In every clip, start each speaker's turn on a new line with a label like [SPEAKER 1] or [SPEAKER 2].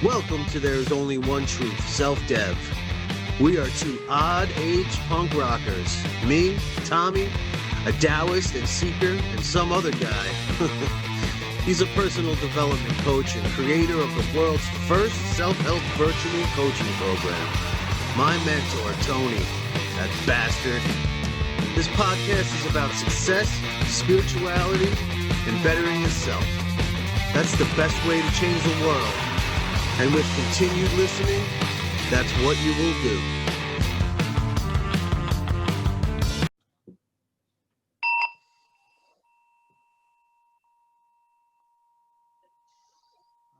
[SPEAKER 1] Welcome to There Is Only One Truth, Self-Dev. We are two odd-age punk rockers. Me, Tommy, a Taoist and seeker, and some other guy. He's a personal development coach and creator of the world's first self-help virtual coaching program. My mentor, Tony, that bastard. This podcast is about success, spirituality, and bettering yourself. That's the best way to change the world. And with continued listening, that's what you will do.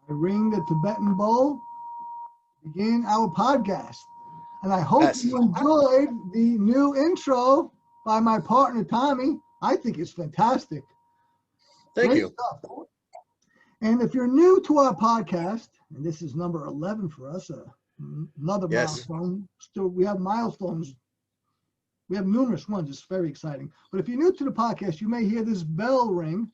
[SPEAKER 2] I ring the Tibetan bowl, begin our podcast. And I hope you enjoyed the new intro by my partner, Tommy. I think it's fantastic.
[SPEAKER 1] Thank you.
[SPEAKER 2] Stuff. And if you're new to our podcast, and this is number 11 for us, another milestone. Still, we have milestones. We have numerous ones. It's very exciting. But if you're new to the podcast, you may hear this bell ring.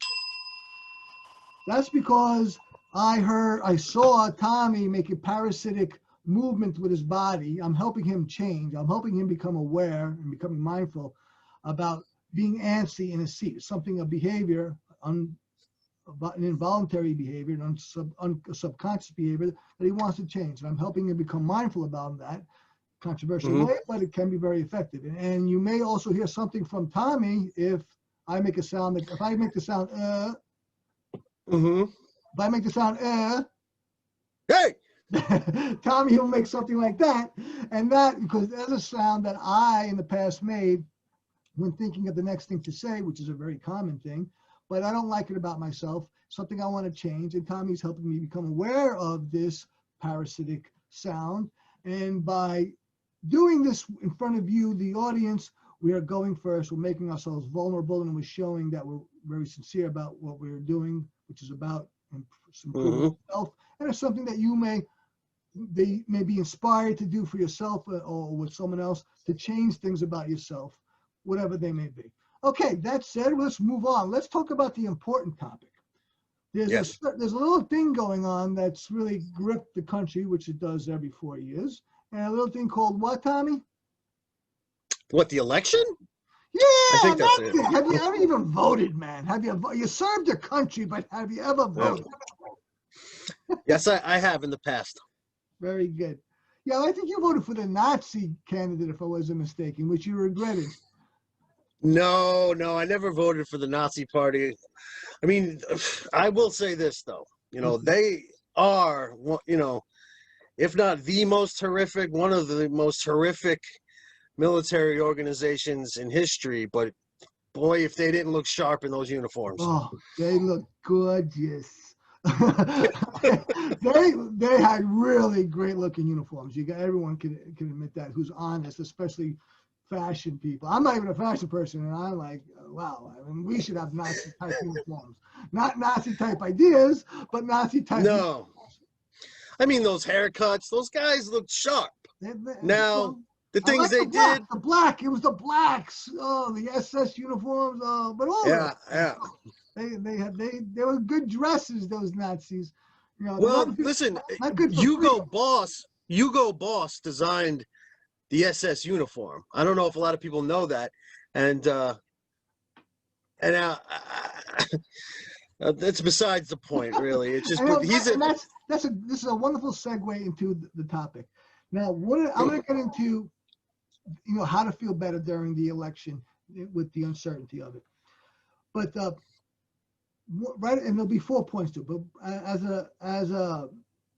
[SPEAKER 2] That's because I saw Tommy make a parasitic movement with his body. I'm helping him change. I'm helping him become aware and becoming mindful about being antsy in a seat. Something, a behavior, an involuntary behavior, a subconscious behavior that he wants to change. And I'm helping him become mindful about that. Controversial way, but it can be very effective. And you may also hear something from Tommy if I make a sound. If I make the sound, if I make the sound,
[SPEAKER 1] hey,
[SPEAKER 2] Tommy will make something like that. And that, because there's a sound that I, in the past, made when thinking of the next thing to say, which is a very common thing. But I don't like it about myself, something I want to change. And Tommy's helping me become aware of this parasitic sound. And by doing this in front of you, the audience, we are going first. We're making ourselves vulnerable, and we're showing that we're very sincere about what we're doing, which is about improving yourself. And it's something that they may be inspired to do for yourself or with someone else to change things about yourself, whatever they may be. Okay, that said, let's move on. Let's talk about the important topic. There's a little thing going on that's really gripped the country, which it does every 4 years, and a little thing called what, Tommy?
[SPEAKER 1] What, the election?
[SPEAKER 2] Yeah,
[SPEAKER 1] I think that's it.
[SPEAKER 2] Have you ever even voted, man? You served your country, but have you ever voted?
[SPEAKER 1] Yes, I have in the past.
[SPEAKER 2] Very good. Yeah, I think you voted for the Nazi candidate, if I wasn't mistaken, which you regretted.
[SPEAKER 1] No, I never voted for the Nazi party. I mean, I will say this, though. They are, if not the most horrific, one of the most horrific military organizations in history. But, boy, if they didn't look sharp in those uniforms.
[SPEAKER 2] Oh, they look gorgeous. they had really great-looking uniforms. Everyone can admit that, who's honest, especially fashion people. I'm not even a fashion person, and I'm like, wow, I mean, we should have Nazi-type uniforms. Not Nazi-type ideas, but Nazi-type uniforms.
[SPEAKER 1] I mean, those haircuts, those guys looked sharp. Now, the things
[SPEAKER 2] like
[SPEAKER 1] they did.
[SPEAKER 2] The black, it was the blacks. Oh, the SS uniforms. But all
[SPEAKER 1] yeah.
[SPEAKER 2] They were good dresses, those Nazis.
[SPEAKER 1] Well, listen, Hugo Boss designed the SS uniform. I don't know if a lot of people know that, and that's besides the point, really. It's just
[SPEAKER 2] this is a wonderful segue into the topic. Now, I'm going to get into, how to feel better during the election with the uncertainty of it. But right, and there'll be 4 points to it. But as a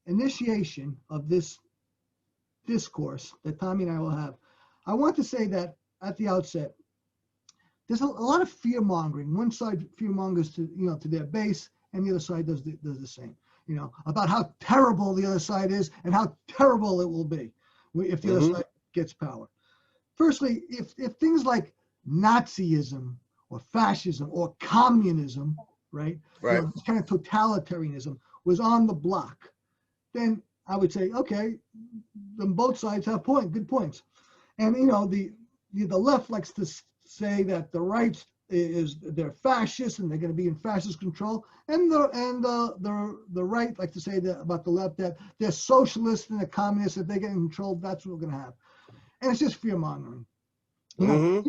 [SPEAKER 2] initiation of this discourse that Tommy and I will have, I want to say that at the outset, there's a lot of fear mongering. One side fear mongers to their base, and the other side does the same. About how terrible the other side is and how terrible it will be if the other side gets power. Firstly, if things like Nazism or fascism or communism, right. This kind of totalitarianism was on the block, then I would say, okay, then both sides have good points. And the left likes to say that the right they're fascist and they're going to be in fascist control, and the right like to say that about the left, that they're socialists and they're communists. If they get in control, that's what we're going to have, and it's just fear mongering. Will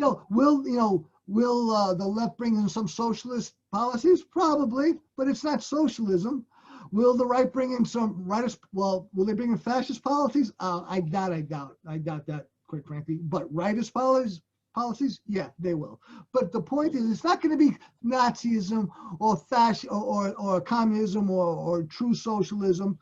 [SPEAKER 2] the left bring in some socialist policies? Probably, but it's not socialism. Will the right bring in some rightist? Well, will they bring in fascist policies? I doubt that, quite frankly. But rightist policies, yeah, they will. But the point is, it's not going to be Nazism or or communism or true socialism.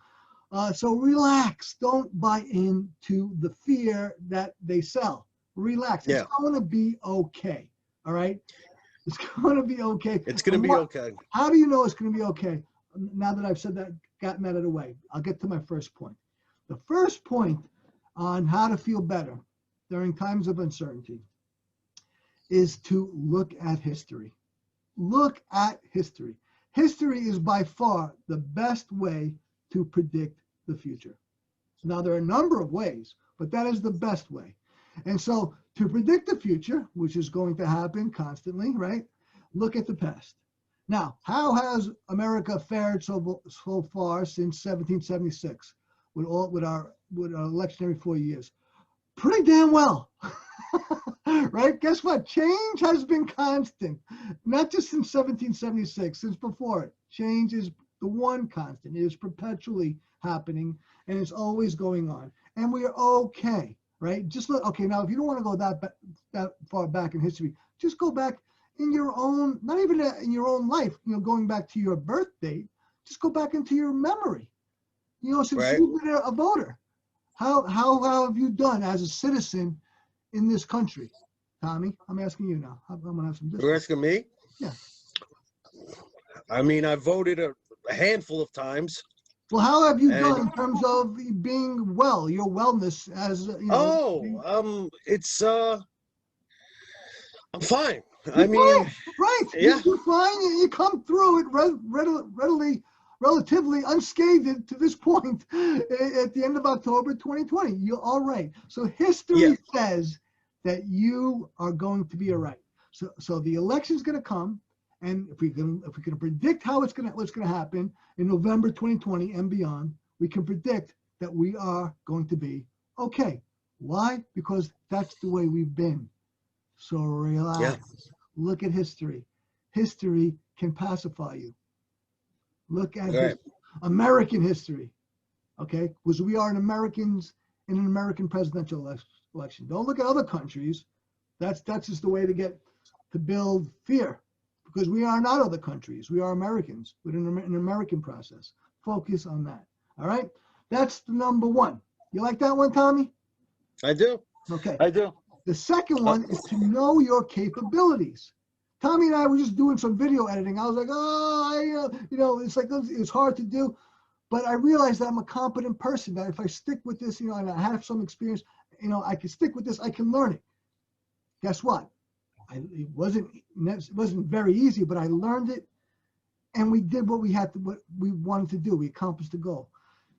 [SPEAKER 2] So relax. Don't buy into the fear that they sell. Relax.
[SPEAKER 1] Yeah.
[SPEAKER 2] It's going to be okay. All right? It's going to be okay.
[SPEAKER 1] It's going to be okay.
[SPEAKER 2] How do you know it's going to be okay? Now that I've said that, gotten that out of the way, I'll get to my first point. The first point on how to feel better during times of uncertainty is to look at history. Look at history. History is by far the best way to predict the future. Now, there are a number of ways, but that is the best way. And so to predict the future, which is going to happen constantly, right? Look at the past. Now, how has America fared so far since 1776 with our election every 4 years? Pretty damn well, right? Guess what? Change has been constant, not just since 1776, since before it. Change is the one constant. It is perpetually happening, and it's always going on. And we are okay, right? Just look, okay, now if you don't want to go that far back in history, just go back in your own, not even in your own life, going back to your birth date, just go back into your memory. Since you've been a voter, how have you done as a citizen in this country? Tommy, I'm asking you now. I'm going to have some distance.
[SPEAKER 1] You're asking me?
[SPEAKER 2] Yeah.
[SPEAKER 1] I mean, I voted a handful of times.
[SPEAKER 2] Well, how have you done in terms of being well, your wellness as,
[SPEAKER 1] it's, I'm fine.
[SPEAKER 2] Right.
[SPEAKER 1] Yeah.
[SPEAKER 2] You're fine. You come through it relatively unscathed to this point at the end of October 2020. You're all right. So history says that you are going to be all right. So the election's going to come, and if we can predict what's going to happen in November 2020 and beyond, we can predict that we are going to be okay. Why? Because that's the way we've been. So relax. Yeah. Look at history. History can pacify you. Look at American history, okay? Because we are Americans in an American presidential election. Don't look at other countries. That's just the way to build fear, because we are not other countries. We are Americans with an American process. Focus on that. All right? That's the number one. You like that one, Tommy?
[SPEAKER 1] I do.
[SPEAKER 2] Okay.
[SPEAKER 1] I do.
[SPEAKER 2] The second one is to know your capabilities. Tommy and I were just doing some video editing. I was like, it's hard to do. But I realized that I'm a competent person, that if I stick with this, and I have some experience, I can stick with this, I can learn it. Guess what? It wasn't very easy, but I learned it, and we did what we wanted to do. We accomplished the goal.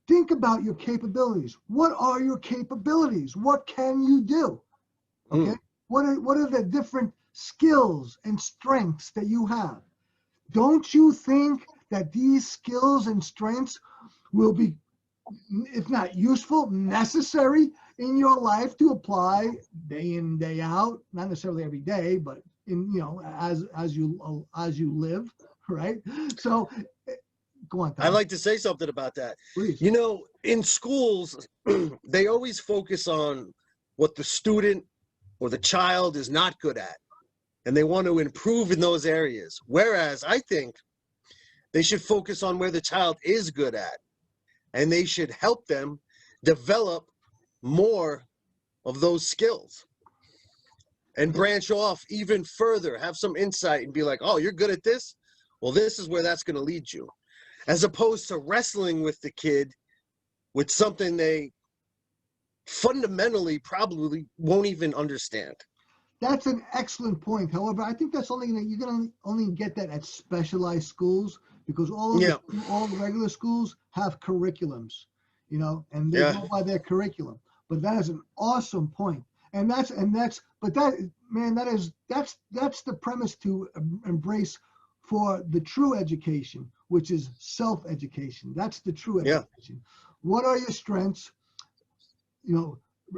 [SPEAKER 2] Think about your capabilities. What are your capabilities? What can you do? Okay. What are the different skills and strengths that you have? Don't you think that these skills and strengths will be, if not useful, necessary in your life to apply day in, day out? Not necessarily every day, but as you live, right? So go on, Tom.
[SPEAKER 1] I'd like to say something about that.
[SPEAKER 2] Please.
[SPEAKER 1] In schools, they always focus on what the student or the child is not good at, and they want to improve in those areas. Whereas I think they should focus on where the child is good at, and they should help them develop more of those skills and branch off even further, have some insight and be like, oh, you're good at this? Well, this is where that's going to lead you. As opposed to wrestling with the kid with something they fundamentally probably won't even understand.
[SPEAKER 2] That's an excellent point. However, I think you're going to only get that at specialized schools, because all the regular schools have curriculums, and they go by their curriculum. But that is an awesome point. But that's the premise to embrace for the true education, which is self-education. That's the true education. What are your strengths?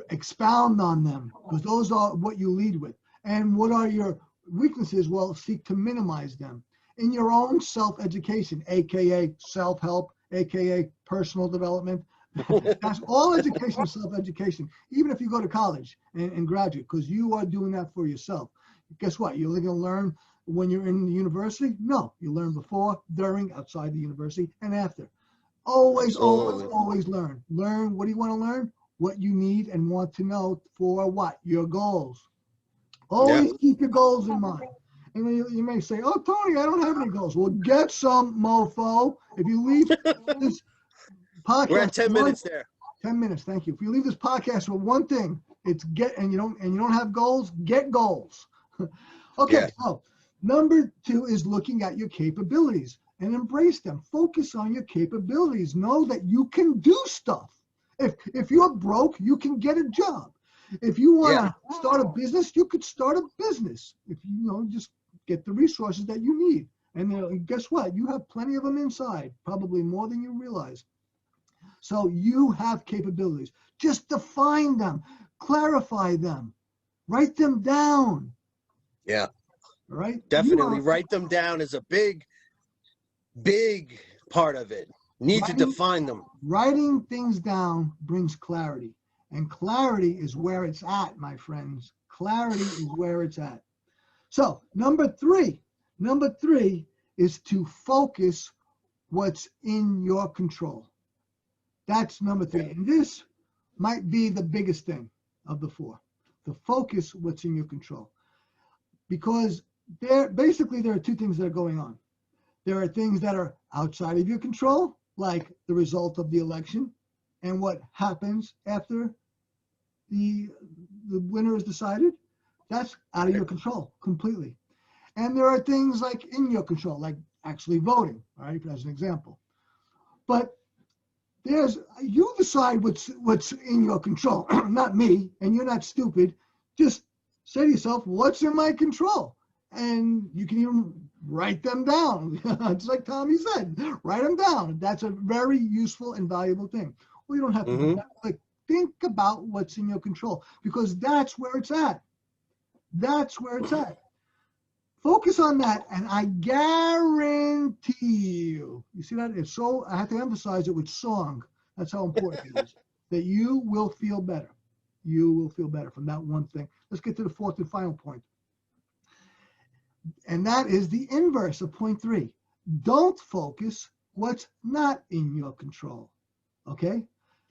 [SPEAKER 2] Expound on them, because those are what you lead with. And what are your weaknesses? Well, seek to minimize them in your own self-education, aka self-help, aka personal development. That's all education, self-education, even if you go to college and graduate, because you are doing that for yourself. Guess what? You're only going to learn when you're in the university? No, you learn before, during, outside the university, and after. Always learn. Learn. What do you want to learn? What you need and want to know for what? Your goals. Always keep your goals in mind. And then you may say, oh, Tony, I don't have any goals. Well, get some, mofo. If you leave this podcast,
[SPEAKER 1] we're at 10 minutes there.
[SPEAKER 2] 10 minutes, thank you. If you leave this podcast with one thing, it's and you don't have goals, get goals. Okay, so number 2 is looking at your capabilities and embrace them. Focus on your capabilities. Know that you can do stuff. If you're broke, you can get a job. If you want to start a business, you could start a business. If you just get the resources that you need. And guess what? You have plenty of them inside, probably more than you realize. So you have capabilities. Just define them, clarify them, write them down.
[SPEAKER 1] Yeah.
[SPEAKER 2] All right.
[SPEAKER 1] Definitely write them down is a big part of it. Need to define them. Writing
[SPEAKER 2] things down brings clarity. And clarity is where it's at, my friends. Clarity is where it's at. So number three is to focus what's in your control. That's number 3. And this might be the biggest thing of the 4. To focus what's in your control. Because there are 2 things that are going on. There are things that are outside of your control, like the result of the election and what happens after the winner is decided. That's out of your control completely. And there are things like in your control, like actually voting, all right, as an example. But you decide what's in your control, not me, and you're not stupid. Just say to yourself, what's in my control? And you can even write them down. It's like Tommy said, write them down. That's a very useful and valuable thing. Well, you don't have to do that. Like, think about what's in your control, because that's where it's at. That's where it's at. Focus on that, and I guarantee you see that? It's so, I have to emphasize it with song. That's how important it is. That you will feel better. You will feel better from that one thing. Let's get to the 4th and final point. And that is the inverse of point 3. Don't focus what's not in your control. Okay?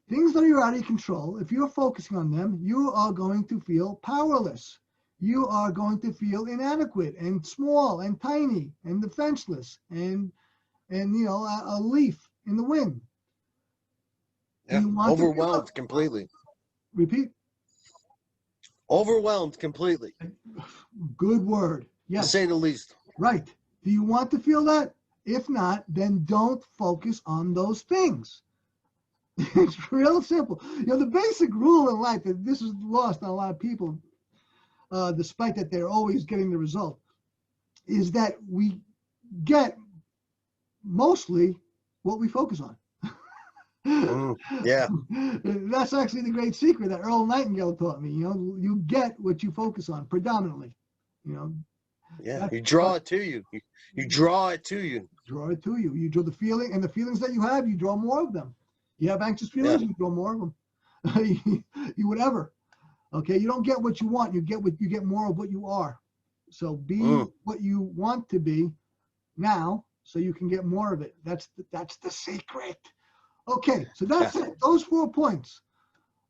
[SPEAKER 2] Things that are out of your control, if you're focusing on them, you are going to feel powerless. You are going to feel inadequate and small and tiny and defenseless and a leaf in the wind.
[SPEAKER 1] Yeah, overwhelmed completely.
[SPEAKER 2] Repeat.
[SPEAKER 1] Overwhelmed completely.
[SPEAKER 2] Good word. Yes.
[SPEAKER 1] To say the least.
[SPEAKER 2] Right. Do you want to feel that? If not, then don't focus on those things. It's real simple. The basic rule in life, that this is lost on a lot of people, despite that they're always getting the result, is that we get mostly what we focus on.
[SPEAKER 1] Yeah.
[SPEAKER 2] That's actually the great secret that Earl Nightingale taught me. You get what you focus on predominantly.
[SPEAKER 1] Yeah, you draw it to you. You draw it to you.
[SPEAKER 2] Draw it to you. You draw the feeling, and the feelings that you have, you draw more of them. You have anxious feelings, you draw more of them. You whatever. Okay, you don't get what you want. You get more of what you are. So be what you want to be now, so you can get more of it. That's the secret. Okay, so that's it. Those 4 points.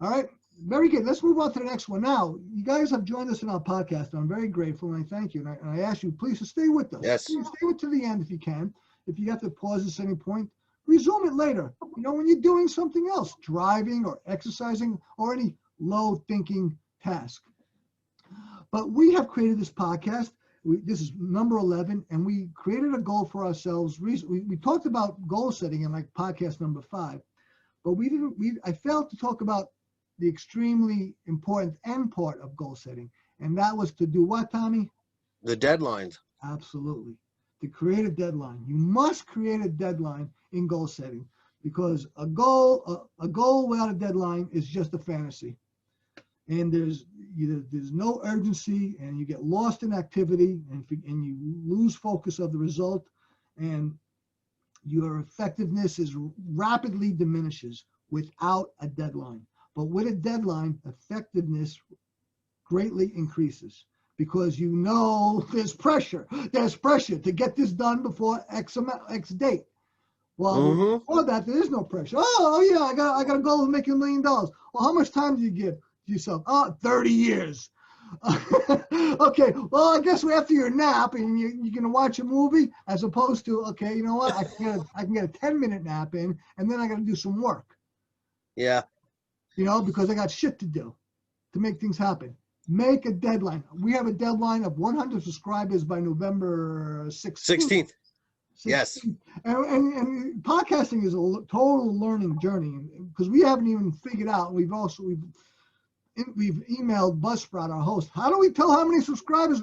[SPEAKER 2] All right, very good. Let's move on to the next one. Now, you guys have joined us in our podcast. I'm very grateful, and I thank you. And I ask you, please, to stay with us.
[SPEAKER 1] Yes.
[SPEAKER 2] Please stay with to the end if you can. If you have to pause at any point, resume it later. When you're doing something else, driving or exercising or any low thinking task. But we have created this podcast. This is number 11, and we created a goal for ourselves. We talked about goal setting in like podcast number 5, but I failed to talk about the extremely important end part of goal setting. And that was to do what, Tommy?
[SPEAKER 1] The deadlines.
[SPEAKER 2] Absolutely. To create a deadline. You must create a deadline in goal setting, because a goal without a deadline is just a fantasy. And there's no urgency, and you get lost in activity, and you lose focus of the result, and your effectiveness is rapidly diminishes without a deadline. But with a deadline, effectiveness greatly increases, because you know there's pressure. There's pressure to get this done before X date. Well, before that, there is no pressure. Oh yeah, I got a goal of making $1 million. Well, how much time do you give yourself? 30 years. Okay, well, I guess after your nap and you're gonna watch a movie, as opposed to, okay, you know what, I can get a 10-minute nap in, and then I gotta do some work.
[SPEAKER 1] Yeah.
[SPEAKER 2] You know, because I got shit to do to make things happen. Make a deadline. We have a deadline of 100 subscribers by November 16th.
[SPEAKER 1] Yes.
[SPEAKER 2] And podcasting is a total learning journey, because we haven't even figured out. We've emailed Buzzsprout, our host. How do we tell how many subscribers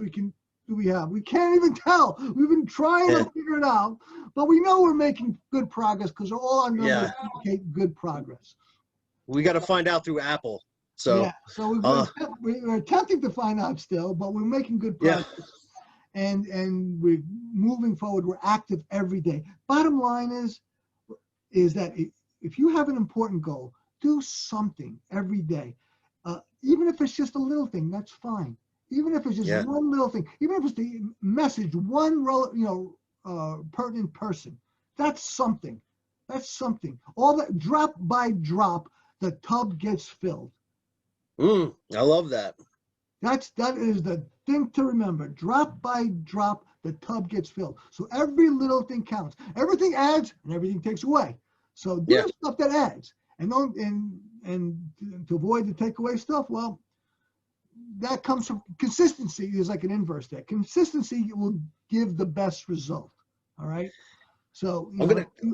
[SPEAKER 2] we have? We can't even tell. We've been trying to figure it out, but we know we're making good progress, because all our numbers indicate good progress.
[SPEAKER 1] We got to find out through Apple. So
[SPEAKER 2] yeah, so we're attempting to find out still, but we're making good progress. Yeah. And we're moving forward. We're active every day. Bottom line is that if you have an important goal, do something every day. Even if it's just a little thing, that's fine. Even if it's just one little thing, even if it's the message one pertinent person, that's something. That's something. All that, drop by drop, the tub gets filled.
[SPEAKER 1] I love that.
[SPEAKER 2] That is the thing to remember. Drop by drop, the tub gets filled. So every little thing counts. Everything adds and everything takes away. So do the stuff that adds, and to avoid the takeaway stuff. Well, that comes from consistency. Is like an inverse there. Consistency will give the best result. All right. So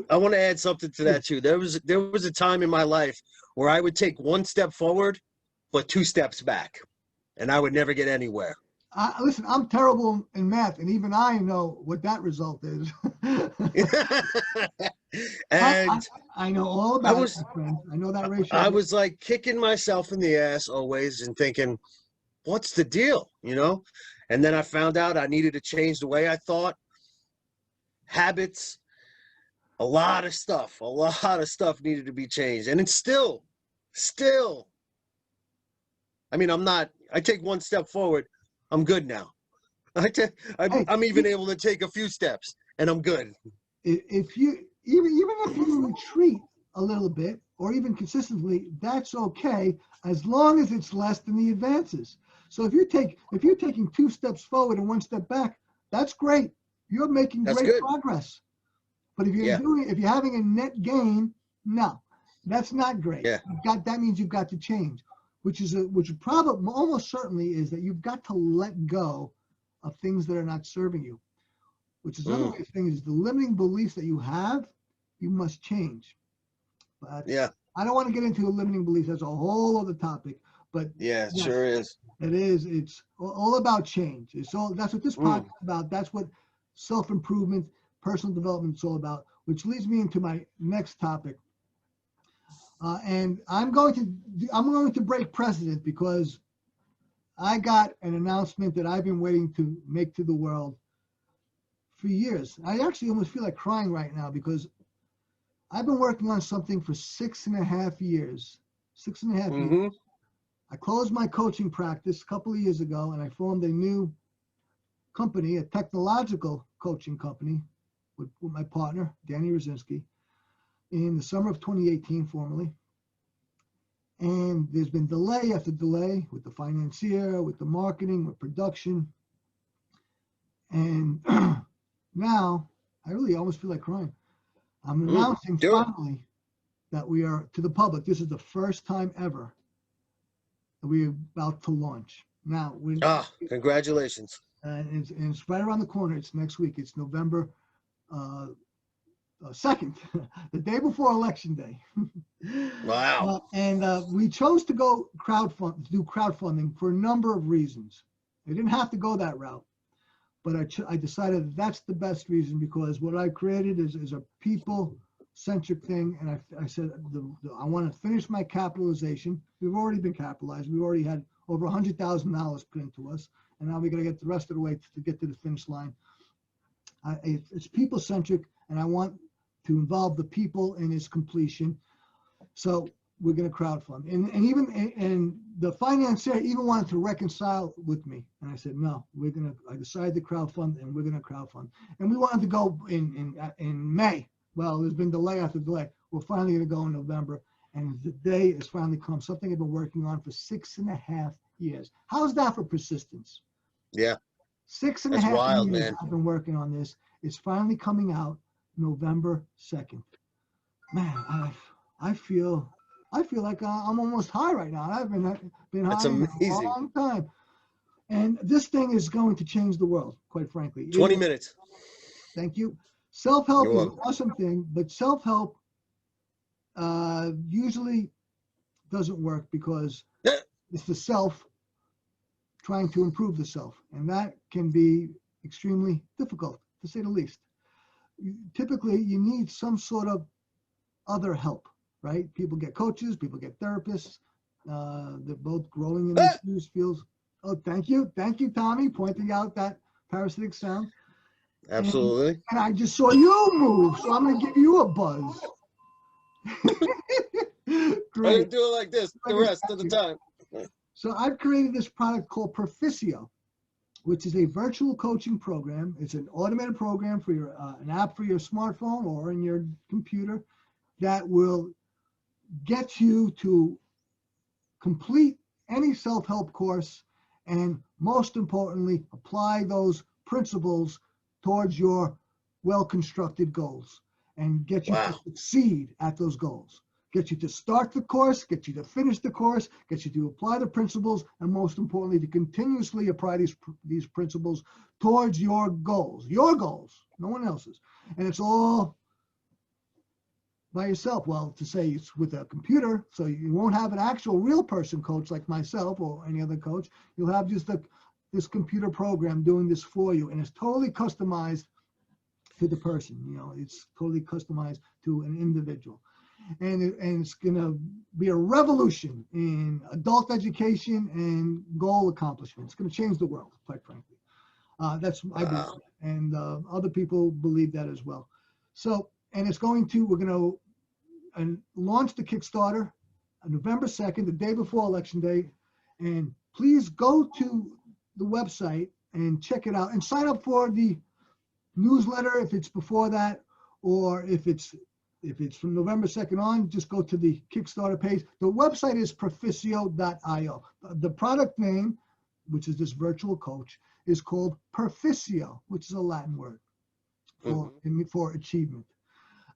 [SPEAKER 1] I want to add something to that too. There was a time in my life where I would take one step forward, but 2 steps back, and I would never get anywhere.
[SPEAKER 2] Listen, I'm terrible in math, and even I know what that result is.
[SPEAKER 1] And
[SPEAKER 2] I know all about it, my friend. I know that ratio.
[SPEAKER 1] I was like kicking myself in the ass always and thinking, what's the deal? And then I found out I needed to change the way I thought. Habits, a lot of stuff needed to be changed. And it's still, I mean, I take one step forward, I'm good now. I'm even able to take a few steps, and I'm good.
[SPEAKER 2] If you even if you retreat a little bit, or even consistently, that's okay, as long as it's less than the advances. So if you're taking 2 steps forward and 1 step back, that's great. You're making great progress. But if you're having a net gain, no, that's not great.
[SPEAKER 1] Yeah.
[SPEAKER 2] That means you've got to change, which probably almost certainly is that you've got to let go of things that are not serving you. Which is another way of saying is the limiting beliefs that you have, you must change. But I don't want to get into limiting beliefs. That's a whole other topic. But
[SPEAKER 1] it sure is.
[SPEAKER 2] It is. It's all about change. That's what this podcast is about. That's what self-improvement, personal development is all about. Which leads me into my next topic. And I'm going to break precedent, because I got an announcement that I've been waiting to make to the world for years. I actually almost feel like crying right now, because I've been working on something for 6.5 years. 6.5 years. I closed my coaching practice a couple of years ago, and I formed a new company, a technological coaching company, with my partner, Danny Rosinski, in the summer of 2018, formally. And there's been delay after delay with the financier, with the marketing, with production. And now I really almost feel like crying. I'm announcing finally that we are, to the public, this is the first time ever that we're about to launch. Now,
[SPEAKER 1] congratulations.
[SPEAKER 2] And it's right around the corner. It's next week. It's November 2nd, the day before Election Day.
[SPEAKER 1] Wow.
[SPEAKER 2] We chose to do crowdfunding for a number of reasons. I didn't have to go that route, but I decided that's the best reason, because what I created is a people-centric thing, and I said I want to finish my capitalization. We've already been capitalized. We've already had over $100,000 put into us, and now we got to get the rest of the way to get to the finish line. It's people-centric, and I want to involve the people in its completion. So we're going to crowdfund, and the financier even wanted to reconcile with me, and I said no. I decided to crowdfund, and we're going to crowdfund, and we wanted to go in May. Well, there's been delay after delay. We're finally going to go in November, and the day has finally come. Something I've been working on for 6.5 years. How's that for persistence?
[SPEAKER 1] Yeah.
[SPEAKER 2] 6.5
[SPEAKER 1] wild,
[SPEAKER 2] years
[SPEAKER 1] man.
[SPEAKER 2] I've been working on this. It's finally coming out November 2nd. Man, I feel like I'm almost high right now. I've been high
[SPEAKER 1] That's
[SPEAKER 2] for a
[SPEAKER 1] amazing.
[SPEAKER 2] long time. And this thing is going to change the world, quite frankly.
[SPEAKER 1] 20 minutes.
[SPEAKER 2] Thank you. Self-help
[SPEAKER 1] You're
[SPEAKER 2] is an
[SPEAKER 1] welcome.
[SPEAKER 2] awesome thing, but self-help usually doesn't work because it's the self trying to improve the self, and that can be extremely difficult, to say the least. Typically, you need some sort of other help, right? People get coaches, people get therapists. They're both growing in these fields. Oh, thank you, Tommy, pointing out that parasitic sound.
[SPEAKER 1] Absolutely.
[SPEAKER 2] And I just saw you move, so I'm going to give you a buzz. Great.
[SPEAKER 1] I'm going to do it like this the rest of the time.
[SPEAKER 2] So I've created this product called Perficio, which is a virtual coaching program. It's an automated program for an app for your smartphone or in your computer that will get you to complete any self-help course, and most importantly, apply those principles towards your well-constructed goals and get you to succeed at those goals. Get you to start the course, get you to finish the course, get you to apply the principles, and most importantly, to continuously apply these principles towards your goals, no one else's. And it's all by yourself. Well, to say it's with a computer, so you won't have an actual real person coach like myself or any other coach. You'll have just this computer program doing this for you, and it's totally customized to the person. It's totally customized to an individual. And it's going to be a revolution in adult education and goal accomplishment. It's going to change the world, quite frankly. That's I believe, and other people believe that as well. So, and we're going to launch the Kickstarter on November 2nd, the day before Election Day. And please go to the website and check it out and sign up for the newsletter if it's before that, or if it's from November 2nd on, just go to the Kickstarter page. The website is Perficio.io. The product name, which is this virtual coach, is called Perficio, which is a Latin word for achievement.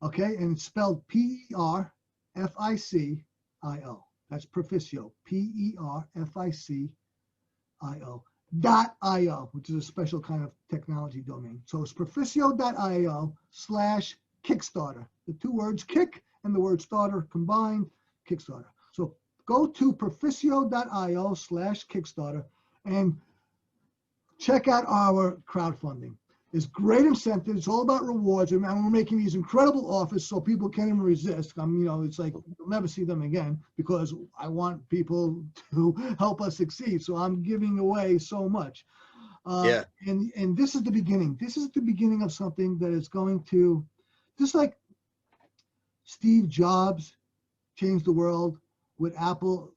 [SPEAKER 2] Okay, and it's spelled Perficio. That's Perficio, Perficio.io, which is a special kind of technology domain. So it's Perficio.io/Kickstarter. The two words kick and the word starter combined, Kickstarter. So go to Perficio.io/Kickstarter and check out our crowdfunding. There's great incentives. It's all about rewards. And we're making these incredible offers so people can't even resist. It's like you'll never see them again because I want people to help us succeed. So I'm giving away so much. And this is the beginning. This is the beginning of something that is going to, just like Steve Jobs changed the world with Apple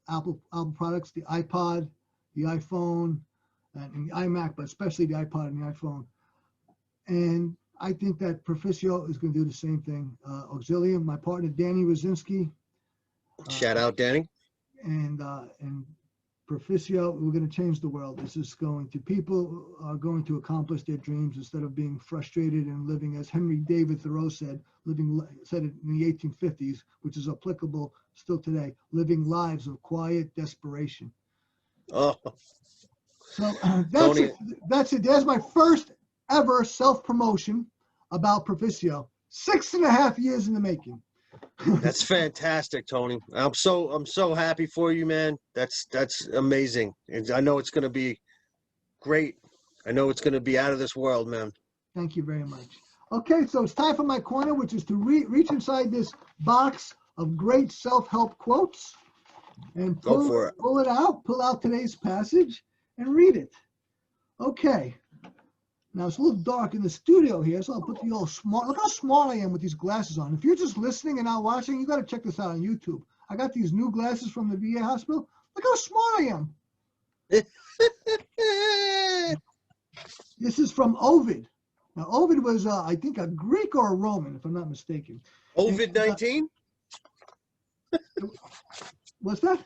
[SPEAKER 2] products, the iPod, the iPhone, and the iMac, but especially the iPod and the iPhone. And I think that Perficio is going to do the same thing. Auxilium, my partner, Danny Rosinski.
[SPEAKER 1] Shout out, Danny.
[SPEAKER 2] And Perficio, we're going to change the world. People are going to accomplish their dreams instead of being frustrated and living, as Henry David Thoreau said it in the 1850s, which is applicable still today, living lives of quiet desperation.
[SPEAKER 1] Oh.
[SPEAKER 2] So that's it. That's my first ever self-promotion about Perficio. 6.5 years in the making.
[SPEAKER 1] That's fantastic, Tony. I'm so happy for you, man. That's amazing. And I know it's going to be great. I know it's going to be out of this world, man.
[SPEAKER 2] Thank you very much. Okay, so it's time for my corner, which is to reach inside this box of great self-help quotes and pull out today's passage and read it. Okay. Now it's a little dark in the studio here, so I'll put the old smart. Look how smart I am with these glasses on. If you're just listening and not watching, you got to check this out on YouTube. I got these new glasses from the VA hospital. Look how smart I am. This is from Ovid. Now Ovid was, I think, a Greek or a Roman, if I'm not mistaken.
[SPEAKER 1] Ovid-19?
[SPEAKER 2] What's that?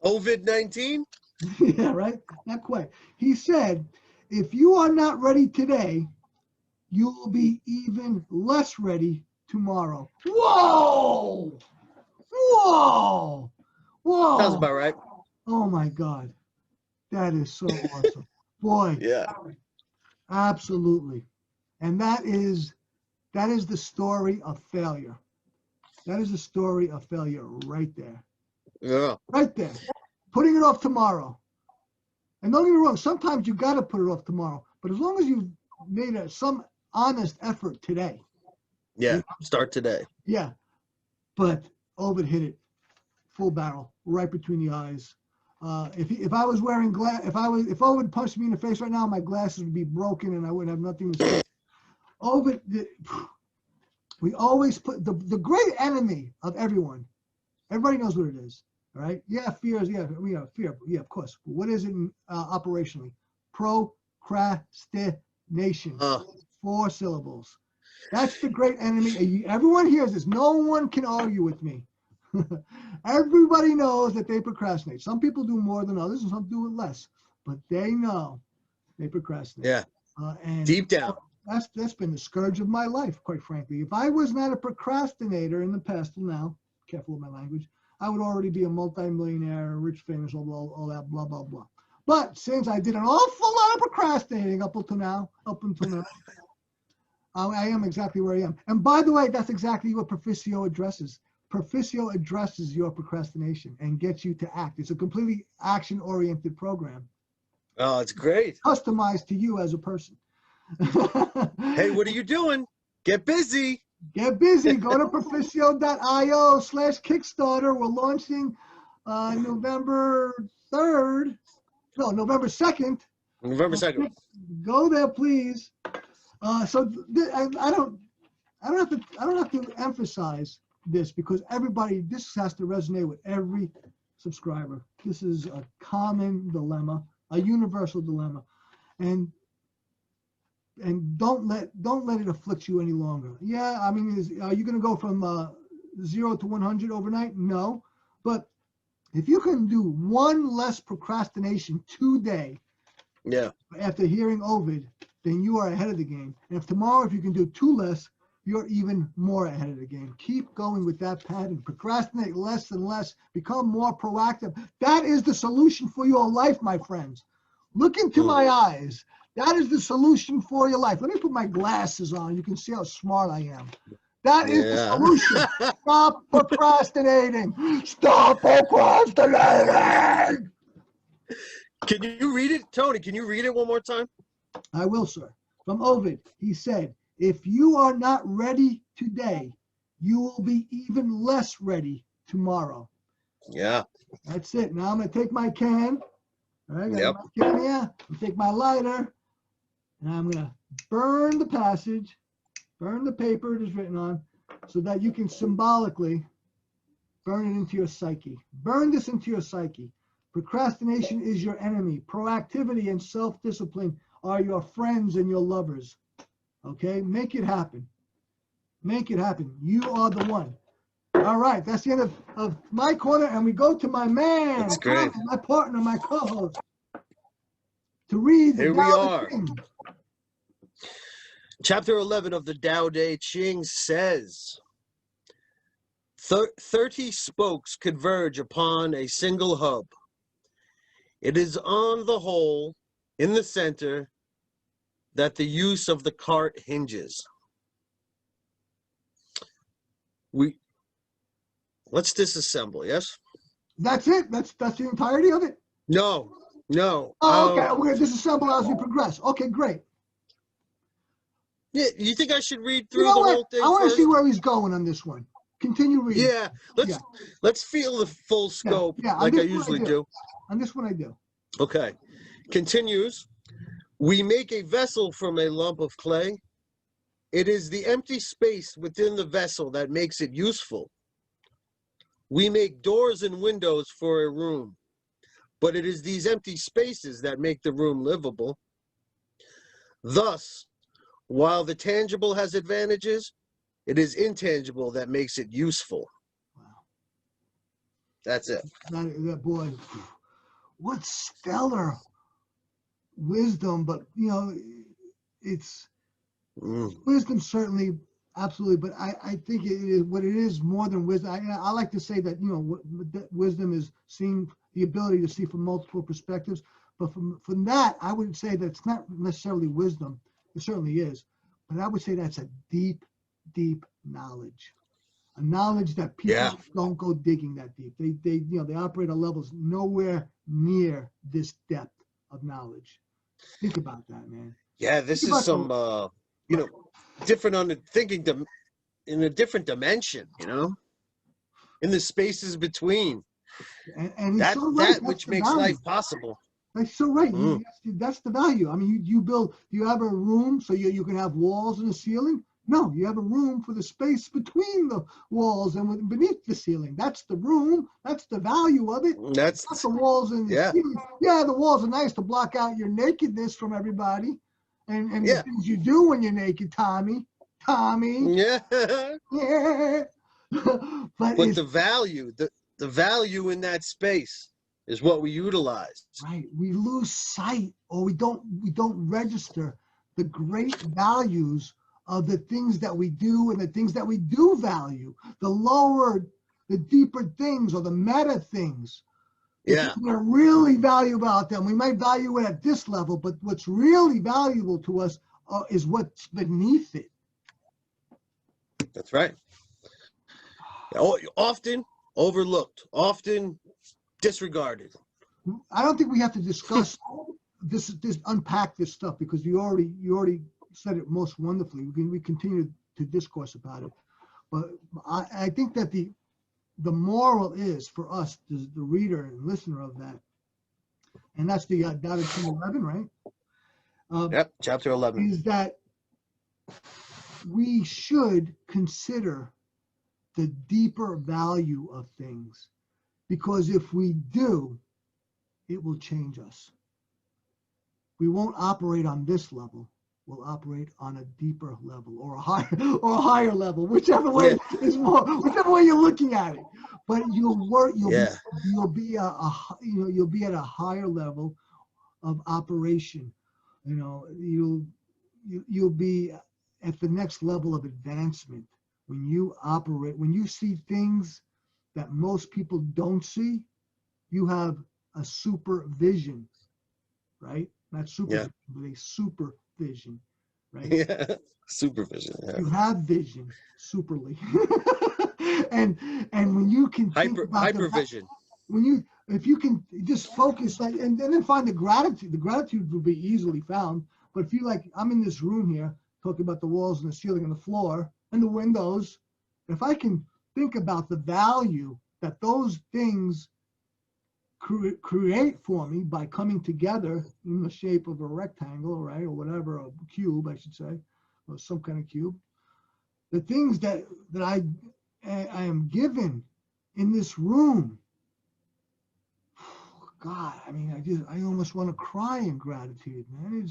[SPEAKER 1] Ovid-19?
[SPEAKER 2] Yeah, right? Not quite. He said, if you are not ready today, you will be even less ready tomorrow. Whoa! Whoa! Whoa!
[SPEAKER 1] Sounds about right.
[SPEAKER 2] Oh my God. That is so awesome. Boy.
[SPEAKER 1] Yeah.
[SPEAKER 2] Absolutely. And that is the story of failure. That is the story of failure right there.
[SPEAKER 1] Yeah.
[SPEAKER 2] Right there. Putting it off tomorrow. And don't get me wrong, sometimes you got to put it off tomorrow. But as long as you've made some honest effort today.
[SPEAKER 1] Yeah, start today.
[SPEAKER 2] Yeah. But Ovid hit it full barrel, right between the eyes. If I was wearing if Ovid punched me in the face right now, my glasses would be broken and I wouldn't have nothing to say. Ovid, we always put the great enemy of everyone. Everybody knows what it is. All right. Yeah, fear is, fear. Yeah, of course. But what is it operationally? Procrastination. 4 syllables. That's the great enemy. Everyone hears this. No one can argue with me. Everybody knows that they procrastinate. Some people do more than others, and some do it less. But they know they procrastinate.
[SPEAKER 1] Yeah.
[SPEAKER 2] And
[SPEAKER 1] deep down.
[SPEAKER 2] That's been the scourge of my life, quite frankly. If I was not a procrastinator in the past till now, careful with my language, I would already be a multimillionaire, rich, famous, all that, blah, blah, blah. But since I did an awful lot of procrastinating up until now, I am exactly where I am. And by the way, that's exactly what Perficio addresses. Perficio addresses your procrastination and gets you to act. It's a completely action-oriented program.
[SPEAKER 1] Oh, it's great.
[SPEAKER 2] Customized to you as a person.
[SPEAKER 1] Hey, what are you doing? Get busy.
[SPEAKER 2] Get busy. Go to perficio.io/Kickstarter. We're launching November 3rd. No, November 2nd.
[SPEAKER 1] November 2nd.
[SPEAKER 2] Go there, please. I don't have to emphasize this because this has to resonate with every subscriber. This is a common dilemma, a universal dilemma. And don't let it afflict you any longer. Yeah, I mean, are you going to go from 0 to 100 overnight? No, but if you can do one less procrastination today,
[SPEAKER 1] yeah,
[SPEAKER 2] after hearing Ovid, then you are ahead of the game. And if tomorrow, if you can do 2 less, you're even more ahead of the game. Keep going with that pattern. Procrastinate less and less. Become more proactive. That is the solution for your life, my friends. Look into my eyes. That is the solution for your life. Let me put my glasses on. You can see how smart I am. That is the solution. Stop procrastinating. Stop procrastinating.
[SPEAKER 1] Can you read it, Tony? Can you read it one more time?
[SPEAKER 2] I will, sir. From Ovid, he said, if you are not ready today, you will be even less ready tomorrow.
[SPEAKER 1] Yeah.
[SPEAKER 2] That's it. Now I'm going to take my can. All right,
[SPEAKER 1] Yep.
[SPEAKER 2] my can here. I'll take my lighter. And I'm going to burn the passage, burn the paper it is written on, so that you can symbolically burn it into your psyche. Burn this into your psyche. Procrastination is your enemy. Proactivity and self-discipline are your friends and your lovers. Okay? Make it happen. Make it happen. You are the one. All right. That's the end of my corner. And we go to my man,
[SPEAKER 1] That's great.
[SPEAKER 2] my partner, my co-host, to read the
[SPEAKER 1] Here we
[SPEAKER 2] Tao Te
[SPEAKER 1] are.
[SPEAKER 2] Ching.
[SPEAKER 1] Chapter 11 of the Tao Te Ching says, 30 spokes converge upon a single hub. It is on the whole, in the center, that the use of the cart hinges. let's disassemble. Yes.
[SPEAKER 2] That's it. That's the entirety of it.
[SPEAKER 1] No.
[SPEAKER 2] Oh, okay. We're gonna disassemble as we progress. Okay, great.
[SPEAKER 1] Yeah. You think I should read
[SPEAKER 2] You
[SPEAKER 1] through
[SPEAKER 2] know
[SPEAKER 1] the
[SPEAKER 2] what?
[SPEAKER 1] whole thing
[SPEAKER 2] I want to
[SPEAKER 1] first?
[SPEAKER 2] see where he's going on this one. Continue reading.
[SPEAKER 1] Yeah. Let's feel the full scope,
[SPEAKER 2] Yeah.
[SPEAKER 1] like I usually do.
[SPEAKER 2] On this one, I do.
[SPEAKER 1] Okay. Continues. We make a vessel from a lump of clay. It is the empty space within the vessel that makes it useful. We make doors and windows for a room, but it is these empty spaces that make the room livable. Thus, while the tangible has advantages, it is intangible that makes it useful.
[SPEAKER 2] Wow.
[SPEAKER 1] That's it.
[SPEAKER 2] That boy, what stellar wisdom, but it's wisdom, certainly, absolutely, but I think it is what it is more than wisdom. I like to say that wisdom is seeing the ability to see from multiple perspectives, but from that I would say that it's not necessarily wisdom. It certainly is, but I would say that's a deep knowledge, a knowledge that people don't go digging that deep. They operate at levels nowhere near this depth of knowledge. Think about that, man.
[SPEAKER 1] Yeah, this is some different thinking in a different dimension, in the spaces between.
[SPEAKER 2] And he's so right.
[SPEAKER 1] That which makes life possible.
[SPEAKER 2] That's so right. That's the value. I mean, you have a room so you can have walls and a ceiling? No, you have a room for the space between the walls and beneath the ceiling. That's the room. That's the value of it.
[SPEAKER 1] That's
[SPEAKER 2] not the walls and the ceiling. Yeah, the walls are nice to block out your nakedness from everybody. And the things you do when you're naked, Tommy.
[SPEAKER 1] Yeah.
[SPEAKER 2] Yeah. But
[SPEAKER 1] the value in that space is what we utilize.
[SPEAKER 2] Right. We lose sight, or we don't register the great values of the things that we do and the things that we do value. The deeper things, or the meta things.
[SPEAKER 1] Yeah.
[SPEAKER 2] We're really valuable about them. We might value it at this level, but what's really valuable to us is what's beneath it.
[SPEAKER 1] That's right. Often overlooked, often disregarded.
[SPEAKER 2] I don't think we have to discuss this unpack this stuff, because you already said it most wonderfully. We continue to discourse about it, but I think that the moral is for us, the reader and listener of that, and that's the Tao Te Ching 11, right?
[SPEAKER 1] Yep, chapter 11.
[SPEAKER 2] Is that we should consider the deeper value of things, because if we do, it will change us. We won't operate on this level. We'll operate on a deeper level, or a higher level, whichever way you're looking at it. But you'll be at a higher level of operation. You'll be at the next level of advancement when you see things that most people don't see. You have a supervision, right? Not supervision, but a supervision, right?
[SPEAKER 1] Yeah, supervision. Yeah.
[SPEAKER 2] You have vision, superly, and when you can think about
[SPEAKER 1] hypervision.
[SPEAKER 2] If you can just focus, and then find the gratitude will be easily found. But if you I'm in this room here talking about the walls and the ceiling and the floor and the windows, if I can think about the value that those things create for me by coming together in the shape of a rectangle, right, or whatever, a cube, I should say, or some kind of cube. The things that I am given in this room, God, I mean, I almost want to cry in gratitude, man.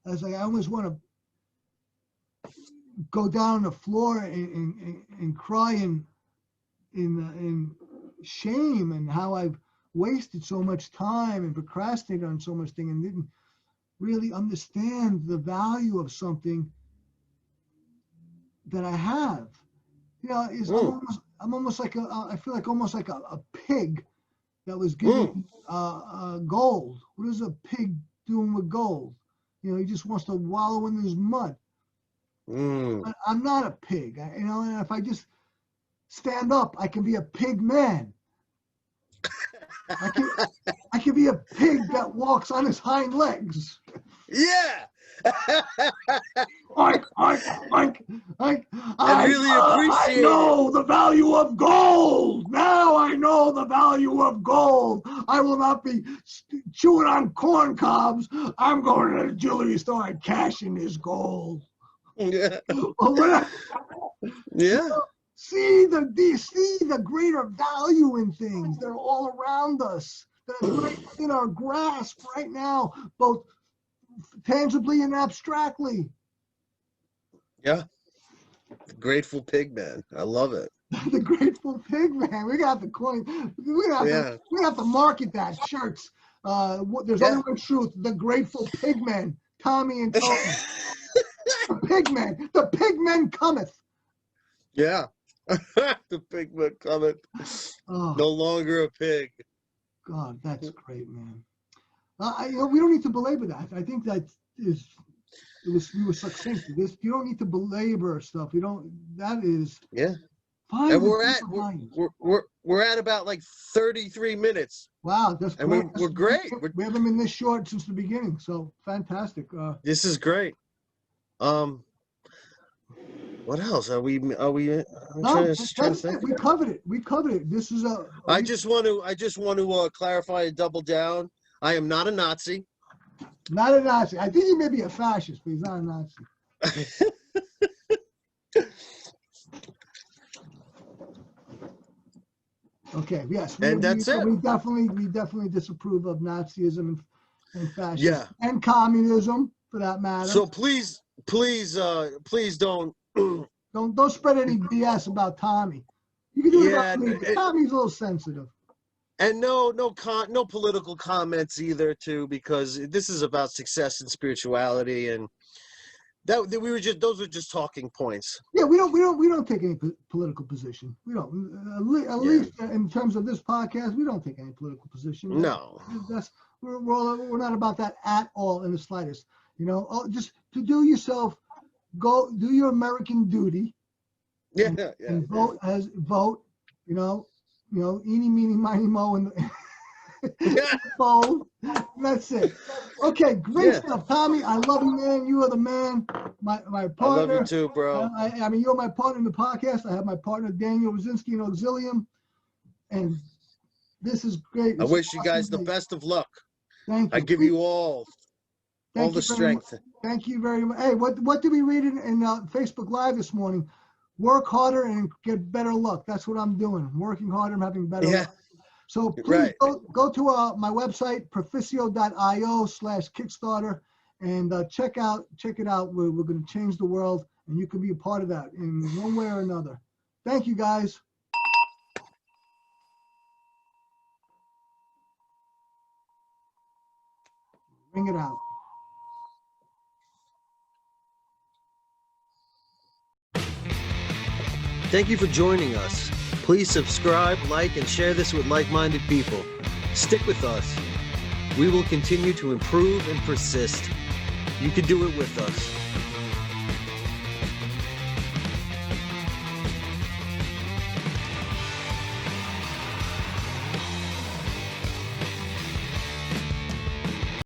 [SPEAKER 2] I almost want to go down on the floor and cry in shame, and how I've wasted so much time and procrastinated on so much thing and didn't really understand the value of something that I have. I'm almost like I feel like almost like a pig that was given gold. What is a pig doing with gold? He just wants to wallow in his mud. I'm not a pig, and if I just stand up. I can be a pig man. I can be a pig that walks on his hind legs.
[SPEAKER 1] Yeah.
[SPEAKER 2] Oink, oink, oink, oink.
[SPEAKER 1] I really appreciate
[SPEAKER 2] I know the value of gold. Now I know the value of gold. I will not be chewing on corn cobs. I'm going to the jewelry store and cashing this gold.
[SPEAKER 1] Yeah.
[SPEAKER 2] Yeah. See the greater value in things that are all around us, that are right in our grasp right now, both tangibly and abstractly.
[SPEAKER 1] Yeah. The Grateful Pig Man. I love it.
[SPEAKER 2] The Grateful Pig Man. We got the coin. We have to market that shirts. There's only one truth. The Grateful Pig Man. Tommy and Tony. The Pig Man. The Pig Man cometh.
[SPEAKER 1] Yeah. The pig man cometh.
[SPEAKER 2] Oh,
[SPEAKER 1] no longer a pig.
[SPEAKER 2] God, that's great, man. We don't need to belabor that. I think that we were succinct. You don't need to belabor stuff. You don't. That is.
[SPEAKER 1] Yeah.
[SPEAKER 2] Fine.
[SPEAKER 1] And we're at about like 33 minutes.
[SPEAKER 2] Wow, that's great.
[SPEAKER 1] And we're great.
[SPEAKER 2] We haven't been this short since the beginning, so fantastic.
[SPEAKER 1] This is great. What else are we?
[SPEAKER 2] No, that's it. We covered it. This is a.
[SPEAKER 1] I just want to clarify and double down. I am not a Nazi.
[SPEAKER 2] Not a Nazi. I think he may be a fascist, but he's not a Nazi. Okay. Yes.
[SPEAKER 1] That's it.
[SPEAKER 2] We definitely disapprove of Nazism and fascism.
[SPEAKER 1] Yeah.
[SPEAKER 2] And communism, for that matter.
[SPEAKER 1] So please don't.
[SPEAKER 2] Don't spread any BS about Tommy. You can do it about me. Tommy's a little sensitive.
[SPEAKER 1] And no political comments either, too, because this is about success and spirituality, and those were just talking points.
[SPEAKER 2] Yeah, we don't take any political position. We don't. At least in terms of this podcast, we don't take any political position.
[SPEAKER 1] No.
[SPEAKER 2] We're not about that at all in the slightest. Just to do yourself. Go do your American duty. And vote. Eeny, meeny, miny, mo, and vote. That's it. Okay, great stuff, Tommy. I love you, man. You are the man. My partner.
[SPEAKER 1] I love you too, bro.
[SPEAKER 2] I mean, you're my partner in the podcast. I have my partner Daniel Rosinski in Auxilium, and this is great.
[SPEAKER 1] I wish you guys the best of luck.
[SPEAKER 2] Thank you.
[SPEAKER 1] I give you all the strength.
[SPEAKER 2] Thank you very much. Hey, what did we read in Facebook Live this morning? Work harder and get better luck. That's what I'm doing. Working harder and having better luck. So please go to my website, perficio.io/Kickstarter, and check it out. We're going to change the world, and you can be a part of that in one way or another. Thank you, guys. Bring it out.
[SPEAKER 1] Thank you for joining us. Please subscribe, like, and share this with like-minded people. Stick with us. We will continue to improve and persist. You can do it with us.